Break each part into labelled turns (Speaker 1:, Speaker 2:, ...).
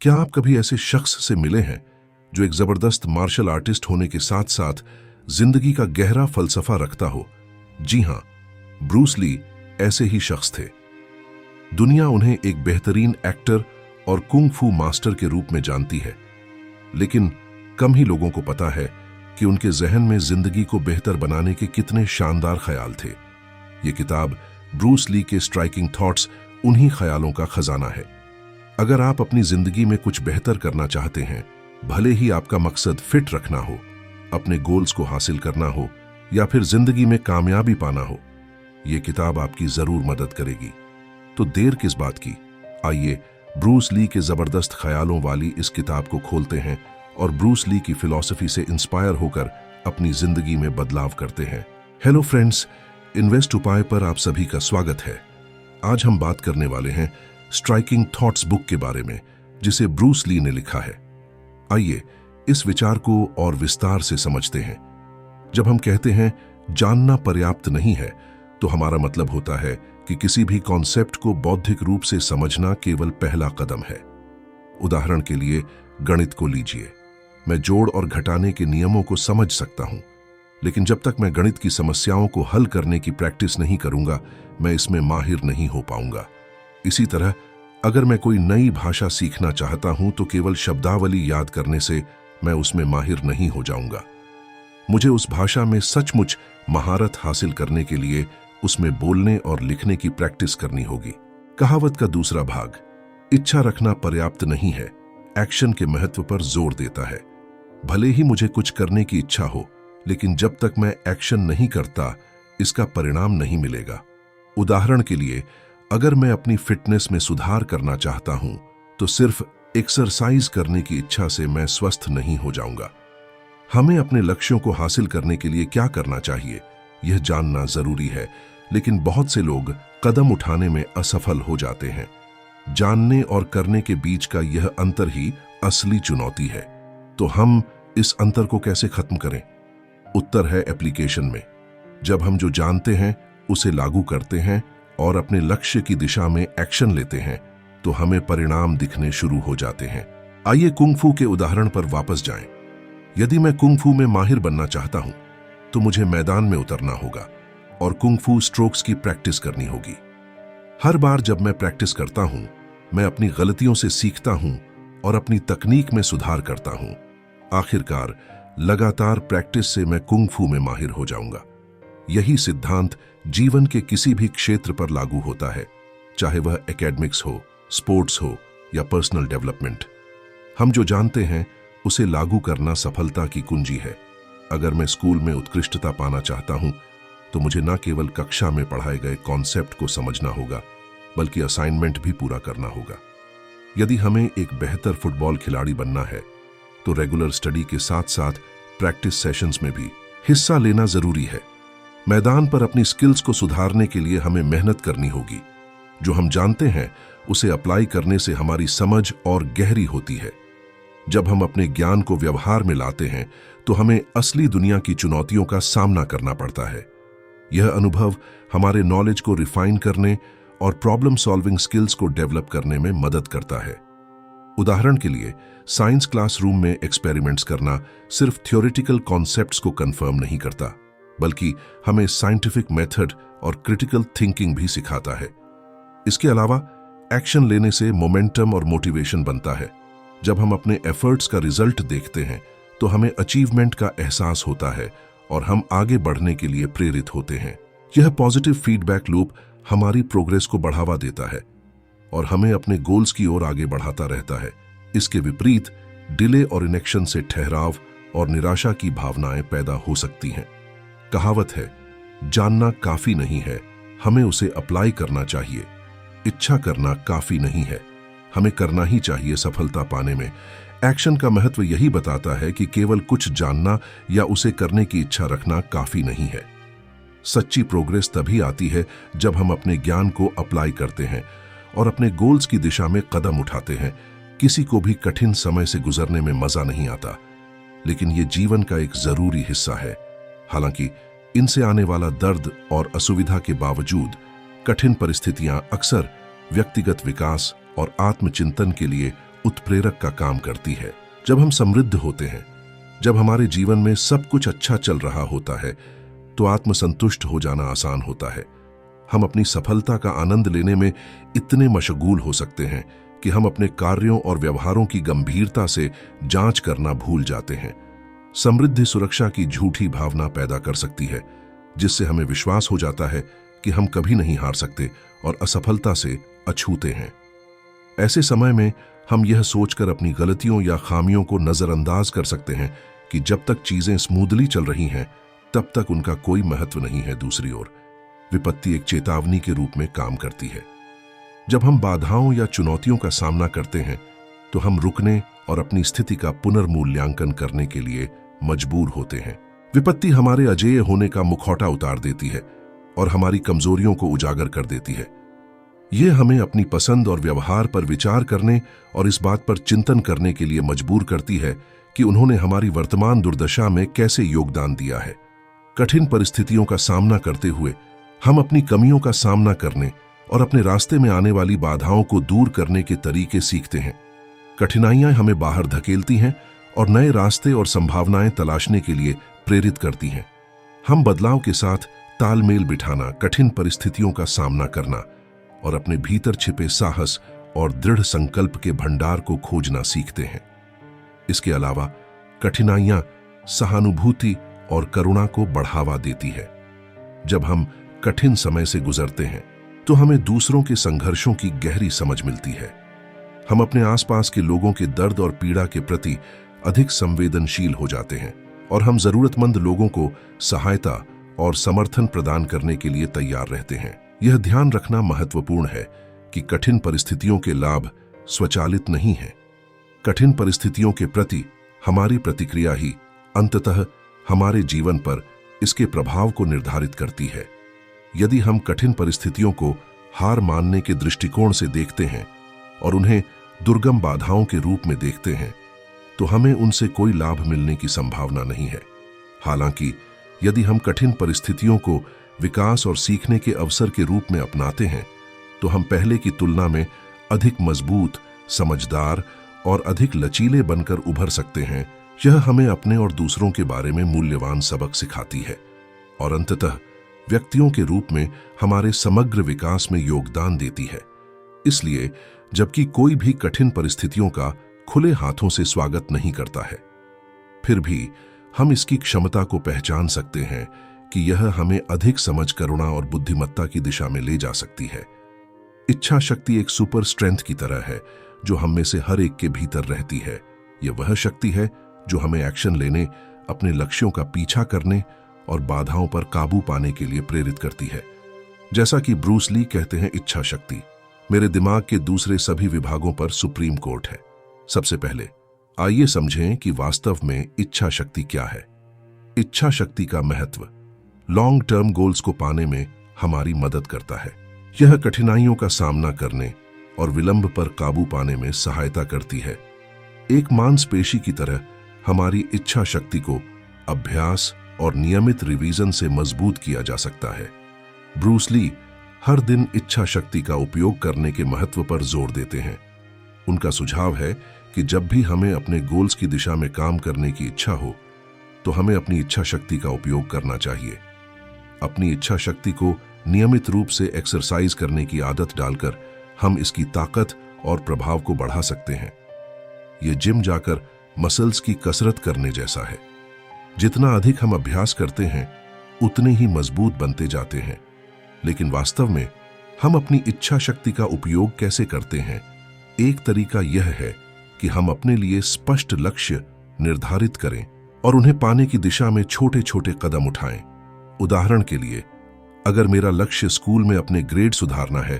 Speaker 1: क्या आप कभी ऐसे शख्स से मिले हैं जो एक जबरदस्त मार्शल आर्टिस्ट होने के साथ साथ जिंदगी का गहरा फलसफा रखता हो? जी हां, ब्रूस ली ऐसे ही शख्स थे। दुनिया उन्हें एक बेहतरीन एक्टर और कुंग फू मास्टर के रूप में जानती है, लेकिन कम ही लोगों को पता है कि उनके जहन में जिंदगी को बेहतर बनाने के कितने शानदार ख्याल थे। ये किताब ब्रूस ली के स्ट्राइकिंग थॉट्स उन्हीं ख्यालों का खजाना है। अगर आप अपनी जिंदगी में कुछ बेहतर करना चाहते हैं, भले ही आपका मकसद फिट रखना हो, अपने गोल्स को हासिल करना हो या फिर जिंदगी में कामयाबी पाना हो, ये किताब आपकी जरूर मदद करेगी। तो देर किस बात की, आइए ब्रूस ली के जबरदस्त ख्यालों वाली इस किताब को खोलते हैं और ब्रूस ली की फिलॉसफी से इंस्पायर होकर अपनी जिंदगी में बदलाव करते हैं। हेलो फ्रेंड्स, इन्वेस्ट उपाय पर आप सभी का स्वागत है। आज हम बात करने वाले हैं स्ट्राइकिंग थॉट्स बुक के बारे में, जिसे ब्रूस ली ने लिखा है। आइए इस विचार को और विस्तार से समझते हैं। जब हम कहते हैं जानना पर्याप्त नहीं है, तो हमारा मतलब होता है कि किसी भी कॉन्सेप्ट को बौद्धिक रूप से समझना केवल पहला कदम है। उदाहरण के लिए गणित को लीजिए। मैं जोड़ और घटाने के नियमों को समझ सकता हूं, लेकिन जब तक मैं गणित की समस्याओं को हल करने की प्रैक्टिस नहीं करूंगा, मैं इसमें माहिर नहीं हो पाऊंगा। इसी तरह अगर मैं कोई नई भाषा सीखना चाहता हूं, तो केवल शब्दावली याद करने से मैं उसमें माहिर नहीं हो जाऊंगा। मुझे उस भाषा में सचमुच महारत हासिल करने के लिए उसमें बोलने और लिखने की प्रैक्टिस करनी होगी। कहावत का दूसरा भाग, इच्छा रखना पर्याप्त नहीं है, एक्शन के महत्व पर जोर देता है। भले ही मुझे कुछ करने की इच्छा हो, लेकिन जब तक मैं एक्शन नहीं करता, इसका परिणाम नहीं मिलेगा। उदाहरण के लिए, अगर मैं अपनी फिटनेस में सुधार करना चाहता हूं, तो सिर्फ एक्सरसाइज करने की इच्छा से मैं स्वस्थ नहीं हो जाऊंगा। हमें अपने लक्ष्यों को हासिल करने के लिए क्या करना चाहिए, यह जानना जरूरी है, लेकिन बहुत से लोग कदम उठाने में असफल हो जाते हैं। जानने और करने के बीच का यह अंतर ही असली चुनौती है। तो हम इस अंतर को कैसे खत्म करें? उत्तर है एप्लीकेशन में। जब हम जो जानते हैं उसे लागू करते हैं और अपने लक्ष्य की दिशा में एक्शन लेते हैं, तो हमें परिणाम दिखने शुरू हो जाते हैं। आइए कुंग फू के उदाहरण पर वापस जाएं। यदि मैं कुंग फू में माहिर बनना चाहता हूं, तो मुझे मैदान में उतरना होगा और कुंग फू स्ट्रोक्स की प्रैक्टिस करनी होगी। हर बार जब मैं प्रैक्टिस करता हूं, मैं अपनी गलतियों से सीखता हूं और अपनी तकनीक में सुधार करता हूं। आखिरकार लगातार प्रैक्टिस से मैं कुंग फू में माहिर हो जाऊंगा। यही सिद्धांत जीवन के किसी भी क्षेत्र पर लागू होता है, चाहे वह एकेडमिक्स हो, स्पोर्ट्स हो या पर्सनल डेवलपमेंट। हम जो जानते हैं उसे लागू करना सफलता की कुंजी है। अगर मैं स्कूल में उत्कृष्टता पाना चाहता हूं, तो मुझे न केवल कक्षा में पढ़ाए गए कॉन्सेप्ट को समझना होगा, बल्कि असाइनमेंट भी पूरा करना होगा। यदि हमें एक बेहतर फुटबॉल खिलाड़ी बनना है, तो रेगुलर स्टडी के साथ साथ प्रैक्टिस सेशंस में भी हिस्सा लेना जरूरी है। मैदान पर अपनी स्किल्स को सुधारने के लिए हमें मेहनत करनी होगी। जो हम जानते हैं उसे अप्लाई करने से हमारी समझ और गहरी होती है। जब हम अपने ज्ञान को व्यवहार में लाते हैं, तो हमें असली दुनिया की चुनौतियों का सामना करना पड़ता है। यह अनुभव हमारे नॉलेज को रिफाइन करने और प्रॉब्लम सॉल्विंग स्किल्स को डेवलप करने में मदद करता है। उदाहरण के लिए, साइंस क्लासरूम में एक्सपेरिमेंट्स करना सिर्फ थ्योरेटिकल कॉन्सेप्ट्स को कंफर्म नहीं करता, बल्कि हमें साइंटिफिक मेथड और क्रिटिकल थिंकिंग भी सिखाता है। इसके अलावा एक्शन लेने से मोमेंटम और मोटिवेशन बनता है। जब हम अपने एफर्ट्स का रिजल्ट देखते हैं, तो हमें अचीवमेंट का एहसास होता है और हम आगे बढ़ने के लिए प्रेरित होते हैं। यह पॉजिटिव फीडबैक लूप हमारी प्रोग्रेस को बढ़ावा देता है और हमें अपने गोल्स की ओर आगे बढ़ाता रहता है। इसके विपरीत डिले और इनेक्शन से ठहराव और निराशा की भावनाएं पैदा हो सकती हैं। कहावत है, जानना काफी नहीं है, हमें उसे अप्लाई करना चाहिए। इच्छा करना काफी नहीं है, हमें करना ही चाहिए सफलता पाने में। एक्शन का महत्व यही बताता है कि केवल कुछ जानना या उसे करने की इच्छा रखना काफी नहीं है। सच्ची प्रोग्रेस तभी आती है जब हम अपने ज्ञान को अप्लाई करते हैं और अपने गोल्स की दिशा में कदम उठाते हैं। किसी को भी कठिन समय से गुजरने में मजा नहीं आता, लेकिन ये जीवन का एक जरूरी हिस्सा है। हालांकि इनसे आने वाला दर्द और असुविधा के बावजूद कठिन परिस्थितियां अक्सर व्यक्तिगत विकास और आत्मचिंतन के लिए उत्प्रेरक का काम करती है। जब हम समृद्ध होते हैं, जब हमारे जीवन में सब कुछ अच्छा चल रहा होता है, तो आत्मसंतुष्ट हो जाना आसान होता है। हम अपनी सफलता का आनंद लेने में इतने मशगूल हो सकते हैं कि हम अपने कार्यों और व्यवहारों की गंभीरता से जांच करना भूल जाते हैं। समृद्धि सुरक्षा की झूठी भावना पैदा कर सकती है, जिससे हमें विश्वास हो जाता है कि हम कभी नहीं हार सकते और असफलता से अछूते हैं। ऐसे समय में हम यह सोचकर अपनी गलतियों या खामियों को नजरअंदाज कर सकते हैं कि जब तक चीजें स्मूथली चल रही हैं, तब तक उनका कोई महत्व नहीं है। दूसरी ओर, विपत्ति एक चेतावनी के रूप में काम करती है। जब हम बाधाओं या चुनौतियों का सामना करते हैं, तो हम रुकने और अपनी स्थिति का पुनर्मूल्यांकन करने के लिए मजबूर होते हैं। विपत्ति हमारे अजेय होने का मुखौटा उतार देती है और हमारी कमजोरियों को उजागर कर देती है। यह हमें अपनी पसंद और व्यवहार पर विचार करने और इस बात पर चिंतन करने के लिए मजबूर करती है कि उन्होंने हमारी वर्तमान दुर्दशा में कैसे योगदान दिया है। कठिन परिस्थितियों का सामना करते हुए हम अपनी कमियों का सामना करने और अपने रास्ते में आने वाली बाधाओं को दूर करने के तरीके सीखते हैं। कठिनाइयां हमें बाहर धकेलती हैं और नए रास्ते और संभावनाएं तलाशने के लिए प्रेरित करती हैं। हम बदलाव के साथ तालमेल बिठाना, कठिन परिस्थितियों का सामना करना और अपने भीतर छिपे साहस और दृढ़ संकल्प के भंडार को खोजना सीखते हैं। इसके अलावा कठिनाइयां सहानुभूति और करुणा को बढ़ावा देती है। जब हम कठिन समय से गुजरते हैं, तो हमें दूसरों के संघर्षों की गहरी समझ मिलती है। हम अपने आसपास के लोगों के दर्द और पीड़ा के प्रति अधिक संवेदनशील हो जाते हैं और हम जरूरतमंद लोगों को सहायता और समर्थन प्रदान करने के लिए तैयार रहते हैं। यह ध्यान रखना महत्वपूर्ण है कि कठिन परिस्थितियों के लाभ स्वचालित नहीं हैं। कठिन परिस्थितियों के प्रति हमारी प्रतिक्रिया ही अंततः हमारे जीवन पर इसके प्रभाव को निर्धारित करती है। यदि हम कठिन परिस्थितियों को हार मानने के दृष्टिकोण से देखते हैं और उन्हें दुर्गम बाधाओं के रूप में देखते हैं, तो हमें उनसे कोई लाभ मिलने की संभावना नहीं है। हालांकि यदि हम कठिन परिस्थितियों को विकास और सीखने के अवसर के रूप में अपनाते हैं, तो हम पहले की तुलना में अधिक मजबूत, समझदार और अधिक लचीले बनकर उभर सकते हैं। यह हमें अपने और दूसरों के बारे में मूल्यवान सबक सिखाती है और अंततः व्यक्तियों के रूप में हमारे समग्र विकास में योगदान देती है। इसलिए जबकि कोई भी कठिन परिस्थितियों का खुले हाथों से स्वागत नहीं करता है, फिर भी हम इसकी क्षमता को पहचान सकते हैं कि यह हमें अधिक समझ, करुणा और बुद्धिमत्ता की दिशा में ले जा सकती है। इच्छा शक्ति एक सुपर स्ट्रेंथ की तरह है जो हम में से हर एक के भीतर रहती है। यह वह शक्ति है जो हमें एक्शन लेने, अपने लक्ष्यों का पीछा करने और बाधाओं पर काबू पाने के लिए प्रेरित करती है। जैसा कि ब्रूस ली कहते हैं, इच्छा शक्ति मेरे दिमाग के दूसरे सभी विभागों पर सुप्रीम कोर्ट है। सबसे पहले आइए समझें कि वास्तव में इच्छा शक्ति क्या है। इच्छा शक्ति का महत्व लॉन्ग टर्म गोल्स को पाने में हमारी मदद करता है। यह कठिनाइयों का सामना करने और विलंब पर काबू पाने में सहायता करती है। एक मांसपेशी की तरह हमारी इच्छा शक्ति को अभ्यास और नियमित रिवीजन से मजबूत किया जा सकता है। ब्रूस ली हर दिन इच्छा शक्ति का उपयोग करने के महत्व पर जोर देते हैं। उनका सुझाव है कि जब भी हमें अपने गोल्स की दिशा में काम करने की इच्छा हो, तो हमें अपनी इच्छा शक्ति का उपयोग करना चाहिए। अपनी इच्छा शक्ति को नियमित रूप से एक्सरसाइज करने की आदत डालकर हम इसकी ताकत और प्रभाव को बढ़ा सकते हैं। ये जिम जाकर मसल्स की कसरत करने जैसा है। जितना अधिक हम अभ्यास करते हैं, उतने ही मजबूत बनते जाते हैं। लेकिन वास्तव में हम अपनी इच्छा शक्ति का उपयोग कैसे करते हैं? एक तरीका यह है कि हम अपने लिए स्पष्ट लक्ष्य निर्धारित करें और उन्हें पाने की दिशा में छोटे छोटे कदम उठाएं। उदाहरण के लिए, अगर मेरा लक्ष्य स्कूल में अपने ग्रेड सुधारना है,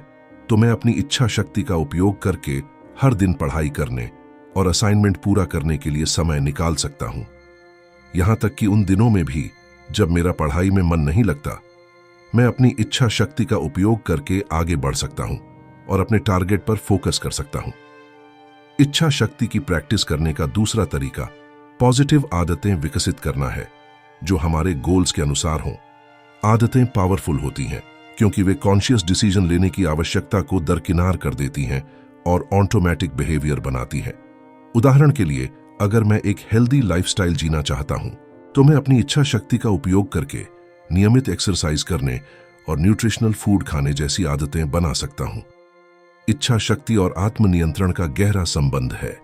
Speaker 1: तो मैं अपनी इच्छा शक्ति का उपयोग करके हर दिन पढ़ाई करने और असाइनमेंट पूरा करने के लिए समय निकाल सकता हूं। यहां तक कि उन दिनों में भी जब मेरा पढ़ाई में मन नहीं लगता, मैं अपनी इच्छा शक्ति का उपयोग करके आगे बढ़ सकता हूं और अपने टारगेट पर फोकस कर सकता हूं। इच्छा शक्ति की प्रैक्टिस करने का दूसरा तरीका पॉजिटिव आदतें विकसित करना है जो हमारे गोल्स के अनुसार हों। आदतें पावरफुल होती हैं क्योंकि वे कॉन्शियस डिसीजन लेने की आवश्यकता को दरकिनार कर देती हैं और ऑटोमेटिक बिहेवियर बनाती है। उदाहरण के लिए, अगर मैं एक हेल्दी लाइफस्टाइल जीना चाहता हूं, तो मैं अपनी इच्छा शक्ति का उपयोग करके नियमित एक्सरसाइज करने और न्यूट्रिशनल फूड खाने जैसी आदतें बना सकता हूं। इच्छा शक्ति और आत्मनियंत्रण का गहरा संबंध है।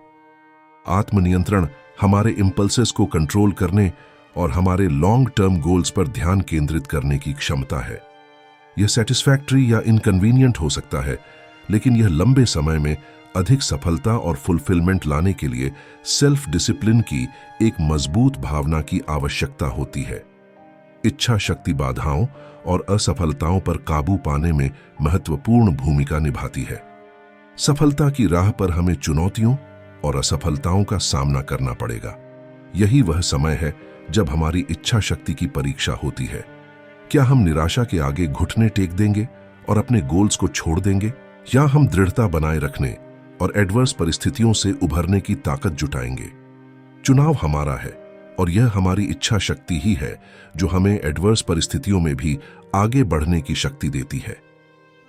Speaker 1: आत्मनियंत्रण हमारे इंपल्सेस को कंट्रोल करने और हमारे लॉन्ग टर्म गोल्स पर ध्यान केंद्रित करने की क्षमता है। यह सेटिस्फैक्टरी या इनकन्वीनियंट हो सकता है, लेकिन यह लंबे समय में अधिक सफलता और फुलफिलमेंट लाने के लिए सेल्फ डिसिप्लिन की एक मजबूत भावना की आवश्यकता होती है। इच्छा शक्ति बाधाओं और असफलताओं पर काबू पाने में महत्वपूर्ण भूमिका निभाती है। सफलता की राह पर हमें चुनौतियों और असफलताओं का सामना करना पड़ेगा। यही वह समय है जब हमारी इच्छा शक्ति की परीक्षा होती है। क्या हम निराशा के आगे घुटने टेक देंगे और अपने गोल्स को छोड़ देंगे, या हम दृढ़ता बनाए रखने और एडवर्स परिस्थितियों से उभरने की ताकत जुटाएंगे? चुनाव हमारा है, और यह हमारी इच्छा शक्ति ही है जो हमें एडवर्स परिस्थितियों में भी आगे बढ़ने की शक्ति देती है।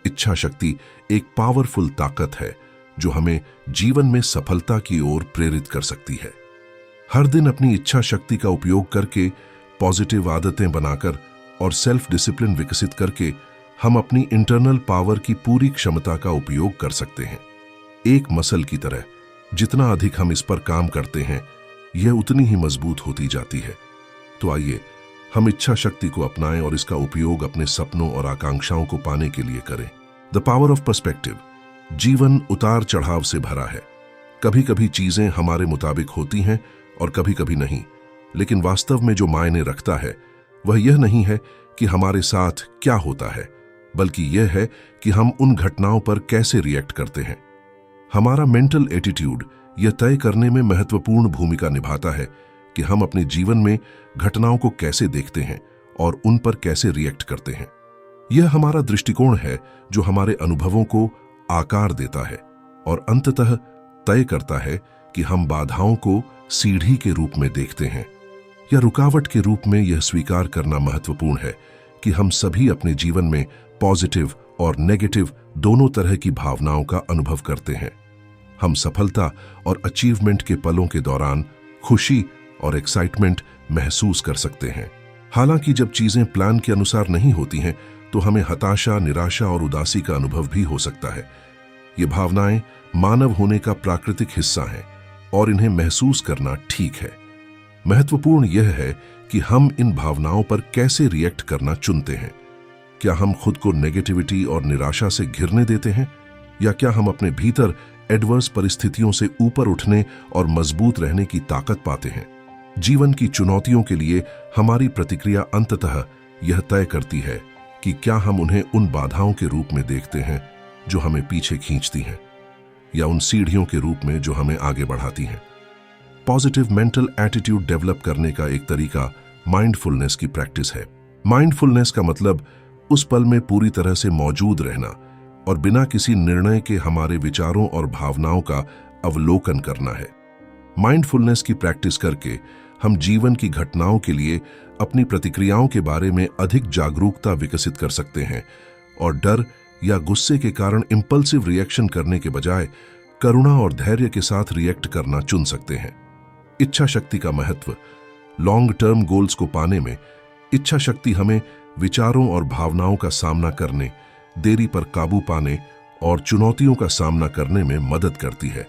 Speaker 1: इच्छा शक्ति एक पावरफुल ताकत है जो हमें जीवन में सफलता की ओर प्रेरित कर सकती है। हर दिन अपनी इच्छा शक्ति का उपयोग करके, पॉजिटिव आदतें बनाकर और सेल्फ डिसिप्लिन विकसित करके हम अपनी इंटरनल पावर की पूरी क्षमता का उपयोग कर सकते हैं। एक मसल की तरह, जितना अधिक हम इस पर काम करते हैं, यह उतनी ही मजबूत होती जाती है। तो आइए हम इच्छा शक्ति को अपनाएं और इसका उपयोग अपने सपनों और आकांक्षाओं को पाने के लिए करें। The power of perspective. जीवन उतार चढ़ाव से भरा है। कभी कभी चीजें हमारे मुताबिक होती हैं और कभी कभी नहीं, लेकिन वास्तव में जो मायने रखता है वह यह नहीं है कि हमारे साथ क्या होता है, बल्कि यह है कि हम उन घटनाओं पर कैसे रिएक्ट करते हैं। हमारा मेंटल एटीट्यूड यह तय करने में महत्वपूर्ण भूमिका निभाता है कि हम अपने जीवन में घटनाओं को कैसे देखते हैं और उन पर कैसे रिएक्ट करते हैं। यह हमारा दृष्टिकोण है जो हमारे अनुभवों को आकार देता है और अंततः तय करता है कि हम बाधाओं को सीढ़ी के रूप में देखते हैं या रुकावट के रूप में। यह स्वीकार करना महत्वपूर्ण है कि हम सभी अपने जीवन में पॉजिटिव और नेगेटिव दोनों तरह की भावनाओं का अनुभव करते हैं। हम सफलता और अचीवमेंट के पलों के दौरान खुशी और एक्साइटमेंट महसूस कर सकते हैं। हालांकि जब चीजें प्लान के अनुसार नहीं होती हैं, तो हमें हताशा, निराशा और उदासी का अनुभव भी हो सकता है। ये भावनाएं मानव होने का प्राकृतिक हिस्सा हैं और इन्हें महसूस करना ठीक है। महत्वपूर्ण यह है कि हम इन भावनाओं पर कैसे रिएक्ट करना चुनते हैं। क्या हम खुद को नेगेटिविटी और निराशा से घिरने देते हैं, या क्या हम अपने भीतर एडवर्स परिस्थितियों से ऊपर उठने और मजबूत रहने की ताकत पाते हैं? जीवन की चुनौतियों के लिए हमारी प्रतिक्रिया अंततः यह तय करती है कि क्या हम उन्हें उन बाधाओं के रूप में देखते हैं जो हमें पीछे खींचती हैं, या उन सीढ़ियों के रूप में जो हमें आगे बढ़ाती हैं। पॉजिटिव मेंटल एटीट्यूड डेवलप करने का एक तरीका माइंडफुलनेस की प्रैक्टिस है। माइंडफुलनेस का मतलब उस पल में पूरी तरह से मौजूद रहना और बिना किसी निर्णय के हमारे विचारों और भावनाओं का अवलोकन करना है। माइंडफुलनेस की प्रैक्टिस करके हम जीवन की घटनाओं के लिए अपनी प्रतिक्रियाओं के बारे में अधिक जागरूकता विकसित कर सकते हैं और डर या गुस्से के कारण इंपल्सिव रिएक्शन करने के बजाय करुणा और धैर्य के साथ रिएक्ट करना चुन सकते हैं। इच्छा शक्ति का महत्व। लॉन्ग टर्म गोल्स को पाने में इच्छा शक्ति हमें विचारों और भावनाओं का सामना करने, देरी पर काबू पाने और चुनौतियों का सामना करने में मदद करती है।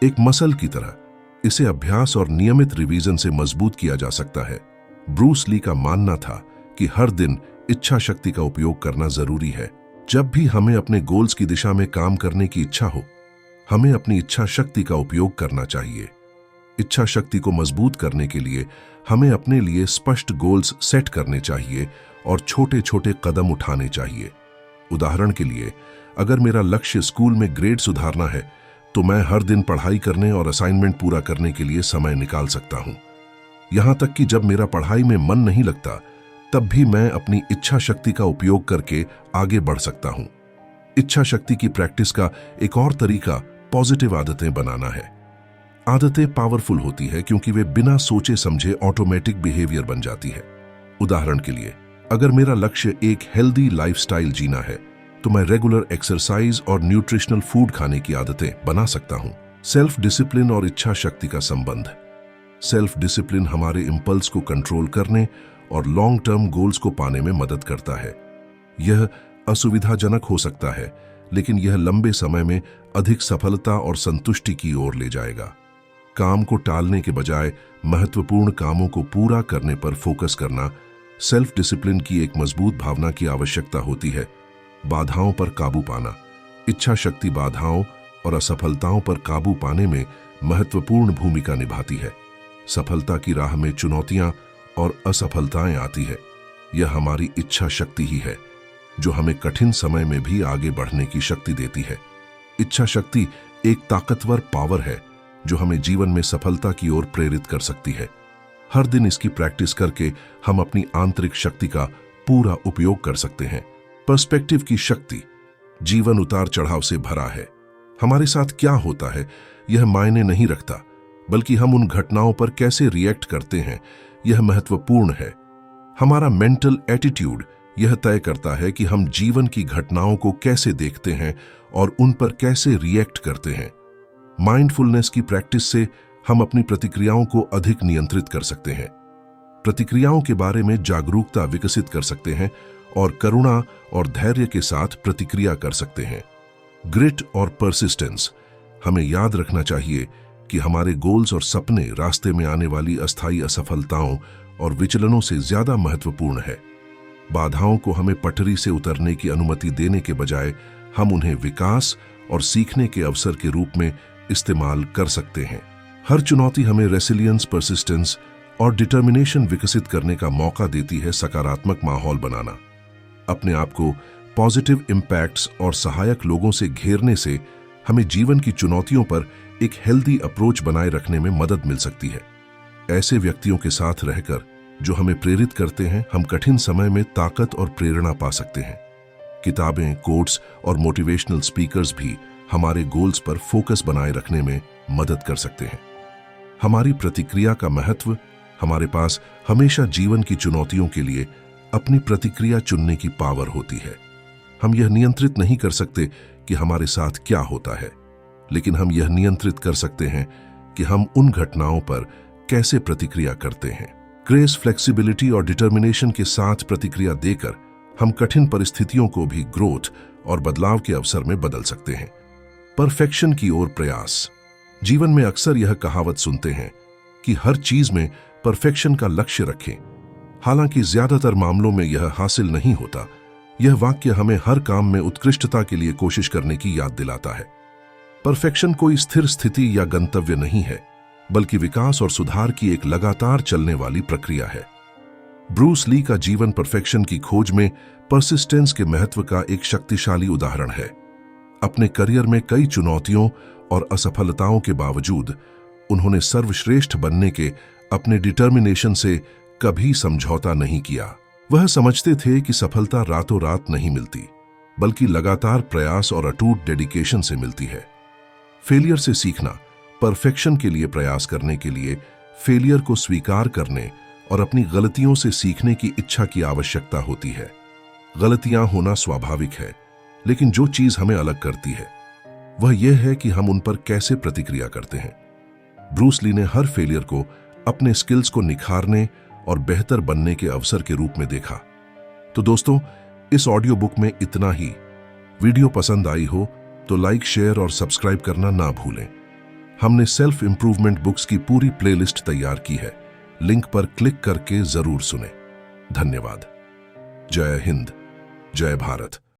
Speaker 1: एक मसल की तरह इसे अभ्यास और नियमित रिवीजन से मजबूत किया जा सकता है। ब्रूस ली का मानना था कि हर दिन इच्छा शक्ति का उपयोग करना जरूरी है। जब भी हमें अपने गोल्स की दिशा में काम करने की इच्छा हो, हमें अपनी इच्छा शक्ति का उपयोग करना चाहिए। इच्छा शक्ति को मजबूत करने के लिए हमें अपने लिए स्पष्ट गोल्स सेट करने चाहिए और छोटे छोटे कदम उठाने चाहिए। उदाहरण के लिए, अगर मेरा लक्ष्य स्कूल में ग्रेड सुधारना है, तो मैं हर दिन पढ़ाई करने और असाइनमेंट पूरा करने के लिए समय निकाल सकता हूं। यहां तक कि जब मेरा पढ़ाई में मन नहीं लगता, तब भी मैं अपनी इच्छा शक्ति का उपयोग करके आगे बढ़ सकता हूं। इच्छा शक्ति की प्रैक्टिस का एक और तरीका पॉजिटिव आदतें बनाना है। आदतें पावरफुल होती है क्योंकि वे बिना सोचे समझे ऑटोमेटिक बिहेवियर बन जाती है। उदाहरण के लिए, अगर मेरा लक्ष्य एक हेल्दी लाइफस्टाइल जीना है, तो मैं रेगुलर एक्सरसाइज और न्यूट्रिशनल फूड खाने की आदतें बना सकता हूं। सेल्फ डिसिप्लिन और इच्छा शक्ति का संबंध। सेल्फ डिसिप्लिन हमारे इंपल्स को कंट्रोल करने और लॉन्ग टर्म गोल्स को पाने में मदद करता है। यह असुविधाजनक हो सकता है, लेकिन यह लंबे समय में अधिक सफलता और संतुष्टि की ओर ले जाएगा। काम को टालने के बजाय महत्वपूर्ण कामों को पूरा करने पर फोकस करना सेल्फ डिसिप्लिन की एक मजबूत भावना की आवश्यकता होती है। बाधाओं पर काबू पाना। इच्छा शक्ति बाधाओं और असफलताओं पर काबू पाने में महत्वपूर्ण भूमिका निभाती है। सफलता की राह में चुनौतियां और असफलताएं आती है। यह हमारी इच्छा शक्ति ही है जो हमें कठिन समय में भी आगे बढ़ने की शक्ति देती है। इच्छा शक्ति एक ताकतवर पावर है जो हमें जीवन में सफलता की ओर प्रेरित कर सकती है। हर दिन इसकी प्रैक्टिस करके हम अपनी आंतरिक शक्ति का पूरा उपयोग कर सकते हैं। पर्सपेक्टिव की शक्ति। जीवन उतार चढ़ाव से भरा है। हमारे साथ क्या होता है यह मायने नहीं रखता, बल्कि हम उन घटनाओं पर कैसे रिएक्ट करते हैं यह महत्वपूर्ण है। हमारा मेंटल एटीट्यूड यह तय करता है कि हम जीवन की घटनाओं को कैसे देखते हैं और उन पर कैसे रिएक्ट करते हैं। माइंडफुलनेस की प्रैक्टिस से हम अपनी प्रतिक्रियाओं को अधिक नियंत्रित कर सकते हैं। प्रतिक्रियाओं के बारे में जागरूकता विकसित कर सकते हैं और करुणा और धैर्य के साथ प्रतिक्रिया कर सकते हैं। ग्रिट और परसिस्टेंस। हमें याद रखना चाहिए कि हमारे गोल्स और सपने रास्ते में आने वाली अस्थायी असफलताओं और विचलनों से ज्यादा महत्वपूर्ण है। बाधाओं को हमें पटरी से उतरने की अनुमति देने के बजाय हम उन्हें विकास और सीखने के अवसर के रूप में इस्तेमाल कर सकते हैं। हर चुनौती हमें रेसिलियंस, परसिस्टेंस और डिटर्मिनेशन विकसित करने का मौका देती है। सकारात्मक माहौल बनाना। अपने आप को पॉजिटिव इम्पैक्ट्स और सहायक लोगों से घेरने से हमें जीवन की चुनौतियों पर एक हेल्दी अप्रोच बनाए रखने में मदद मिल सकती है। ऐसे व्यक्तियों के साथ रहकर जो हमें प्रेरित करते हैं, हम कठिन समय में ताकत और प्रेरणा पा सकते हैं। किताबें, कोट्स और मोटिवेशनल स्पीकर्स भी हमारे गोल्स पर फोकस बनाए रखने में मदद कर सकते हैं। हमारी प्रतिक्रिया का महत्व। हमारे पास हमेशा जीवन की चुनौतियों के लिए अपनी प्रतिक्रिया चुनने की पावर होती है। हम यह नियंत्रित नहीं कर सकते कि हमारे साथ क्या होता है, लेकिन हम यह नियंत्रित कर सकते हैं कि हम उन घटनाओं पर कैसे प्रतिक्रिया करते हैं। ग्रेस, फ्लेक्सिबिलिटी और डिटर्मिनेशन के साथ प्रतिक्रिया देकर हम कठिन परिस्थितियों को भी ग्रोथ और बदलाव के अवसर में बदल सकते हैं। परफेक्शन की ओर प्रयास। जीवन में अक्सर यह कहावत सुनते हैं कि हर चीज में परफेक्शन का लक्ष्य रखें। हालांकि ज्यादातर मामलों में यह हासिल नहीं होता। यह वाक्य हमें हर काम में उत्कृष्टता के लिए कोशिश करने की याद दिलाता है। परफेक्शन कोई स्थिर स्थिति या गंतव्य नहीं है, बल्कि विकास और सुधार की एक लगातार चलने वाली प्रक्रिया है। ब्रूस ली का जीवन परफेक्शन की खोज में परसिस्टेंस के महत्व का एक शक्तिशाली उदाहरण है। अपने करियर में कई चुनौतियों और असफलताओं के बावजूद उन्होंने सर्वश्रेष्ठ बनने के अपने डिटर्मिनेशन से कभी समझौता नहीं किया। वह समझते थे कि सफलता रातों रात नहीं मिलती, बल्कि लगातार प्रयास और अटूट डेडिकेशन से मिलती है। फेलियर से सीखना। परफेक्शन के लिए प्रयास करने के लिए फेलियर को स्वीकार करने और अपनी गलतियों से सीखने की इच्छा की आवश्यकता होती है। गलतियां होना स्वाभाविक है, लेकिन जो चीज हमें अलग करती है वह यह है कि हम उन पर कैसे प्रतिक्रिया करते हैं। ब्रूस ली ने हर फेलियर को अपने स्किल्स को निखारने और बेहतर बनने के अवसर के रूप में देखा। तो दोस्तों, इस ऑडियो बुक में इतना ही। वीडियो पसंद आई हो तो लाइक, शेयर और सब्सक्राइब करना ना भूलें। हमने सेल्फ इंप्रूवमेंट बुक्स की पूरी प्लेलिस्ट तैयार की है। लिंक पर क्लिक करके जरूर सुनें। धन्यवाद। जय हिंद, जय भारत।